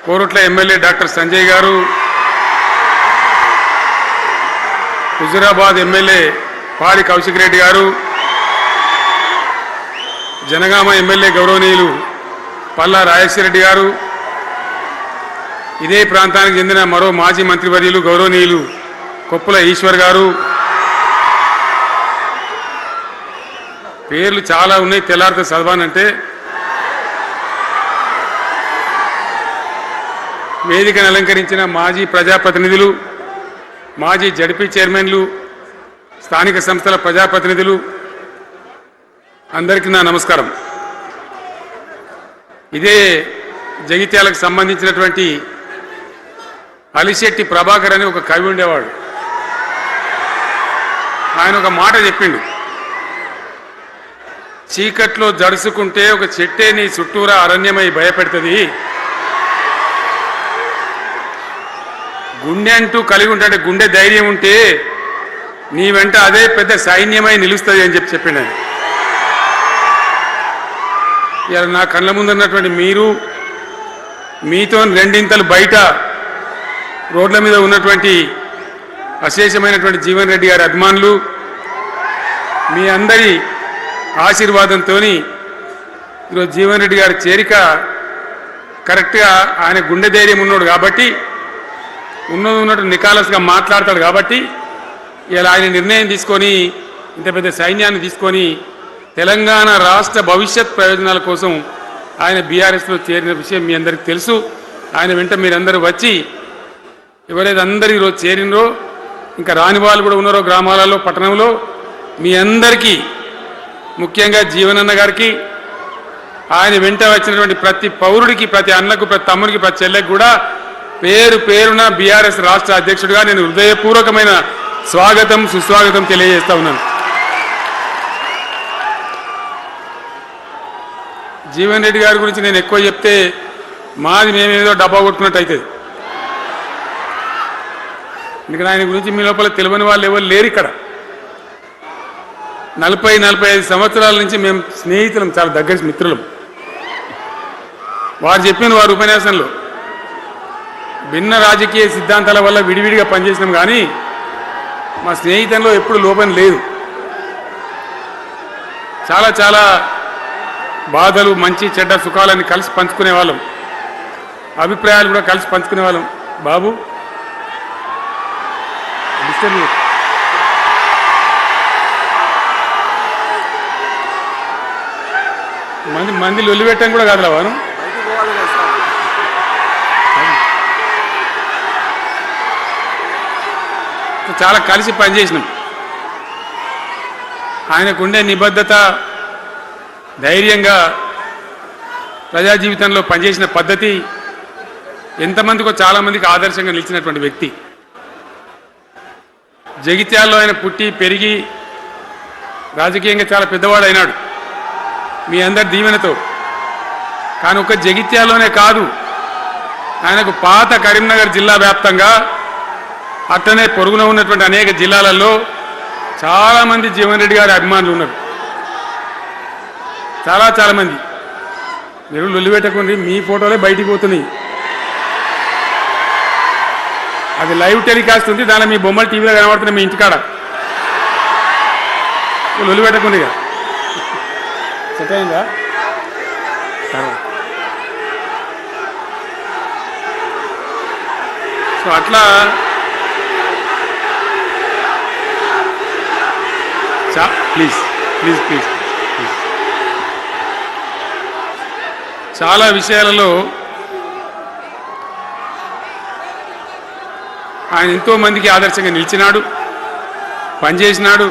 Korutla MLA doctor Sanjay గారు, Huzurabad MLA పాడి కౌశిక్ రెడ్డి గారు, జనగామ ఎమ్మెల్యే గౌరవనీయులు పల్లా రాజేశ్వరరెడ్డి గారు, ఇదే ప్రాంతానికి చెందిన మరో మాజీ మంత్రివర్యులు గౌరవనీయులు కొప్పుల ఈశ్వర్ గారు, పేర్లు చాలా ఉన్నాయి, తెల్లారితో చదవానంటే. వేదికను అలంకరించిన మాజీ ప్రజాప్రతినిధులు, మాజీ జడ్పీ చైర్మన్లు, స్థానిక సంస్థల ప్రజాప్రతినిధులు అందరికీ నా నమస్కారం. ఇదే జగిత్యాలకు సంబంధించినటువంటి అలిశెట్టి ప్రభాకర్ అని ఒక కవి ఉండేవాడు. ఆయన ఒక మాట చెప్పిండు, చీకట్లో జడుసుకుంటే ఒక చెట్టే నీ చుట్టూరా అరణ్యమై భయపెడుతుంది, గుండె అంటూ కలిగి ఉంటాడు, గుండె ధైర్యం ఉంటే నీ వెంట అదే పెద్ద సైన్యమై నిలుస్తుంది అని చెప్పిండు ఆయన. ఇలా నా కళ్ళ ముందున్నటువంటి మీరు, మీతో రెండింతలు బయట రోడ్ల మీద ఉన్నటువంటి అశేషమైనటువంటి జీవన్ రెడ్డి గారి అభిమానులు, మీ అందరి ఆశీర్వాదంతో ఈరోజు జీవన్ రెడ్డి గారి చేరిక కరెక్ట్గా, ఆయన గుండె ధైర్యం ఉన్నాడు కాబట్టి, ఉన్నట్టు నికాలస్గా మాట్లాడతాడు కాబట్టి ఇలా ఆయన నిర్ణయం తీసుకొని ఇంత పెద్ద సైన్యాన్ని తీసుకొని తెలంగాణ రాష్ట్ర భవిష్యత్ ప్రయోజనాల కోసం ఆయన బీఆర్ఎస్లో చేరిన విషయం మీ అందరికీ తెలుసు. ఆయన వెంట మీరందరూ వచ్చి ఎవరైతే అందరూ ఈరోజు చేరినరో, ఇంకా రాని వాళ్ళు కూడా ఉన్నారో గ్రామాలలో పట్టణంలో, మీ అందరికీ ముఖ్యంగా జీవనన్న గారికి, ఆయన వెంట వచ్చినటువంటి ప్రతి పౌరుడికి, ప్రతి అన్నకు, ప్రతి తమ్ముడికి, ప్రతి చెల్లెకి కూడా పేరు పేరున బీఆర్ఎస్ రాష్ట్ర అధ్యక్షుడిగా నేను హృదయపూర్వకమైన స్వాగతం, సుస్వాగతం తెలియజేస్తా ఉన్నాను. జీవన్ రెడ్డి గారి గురించి నేను ఎక్కువ చెప్తే మాది మేమేదో డబ్బా కొట్టుకున్నట్టు అవుతుంది. ఎందుకంటే ఆయన గురించి మీ లోపల తెలియని వాళ్ళు ఎవరు లేరు ఇక్కడ. 40-45 సంవత్సరాల నుంచి మేము స్నేహితులం, చాలా దగ్గర మిత్రులం. వారు చెప్పిన వారి ఉపన్యాసంలో భిన్న రాజకీయ సిద్ధాంతాల వల్ల విడివిడిగా పనిచేసినాం, కానీ మా స్నేహితంలో ఎప్పుడు లోపం లేదు. చాలా చాలా బాధలు, మంచి చెడ్డ సుఖాలని కలిసి పంచుకునే వాళ్ళం, అభిప్రాయాలు కూడా కలిసి పంచుకునే వాళ్ళం. బాబు మంది లొల్లి పెట్టడం కూడా కాదురా వారు, చాలా కలిసి పనిచేసినాం. ఆయనకుండే నిబద్ధత, ధైర్యంగా ప్రజా జీవితంలో పనిచేసిన పద్ధతి ఎంతమందికో చాలామందికి ఆదర్శంగా నిలిచినటువంటి వ్యక్తి. జగిత్యాల్లో ఆయన పుట్టి పెరిగి రాజకీయంగా చాలా పెద్దవాడు అయినాడు మీ అందరి దీవెనతో. కానీ ఒక జగిత్యాల్లోనే కాదు, ఆయనకు పాత కరీంనగర్ జిల్లా వ్యాప్తంగా, అట్లనే పొరుగున ఉన్నటువంటి అనేక జిల్లాలలో చాలామంది జీవన్ రెడ్డి గారి అభిమానులు ఉన్నారు. చాలా మంది. మీరు లొల్లి పెట్టకుండా మీ ఫోటోలే బయటికి పోతున్నాయి. అది లైవ్ టెలికాస్ట్ ఉంది, దానిలో మీ బొమ్మలు టీవీలో కనబడుతున్నాయి మీ ఇంటికాడ. లొల్లి పెట్టకుండా ఇక సెట్ అయిందా? సో అట్లా ప్లీజ్ ప్లీజ్ ప్లీజ్ ప్లీజ్ చాలా విషయాలలో ఆయన ఎంతో మందికి ఆదర్శంగా నిలిచినాడు, పనిచేసినాడు.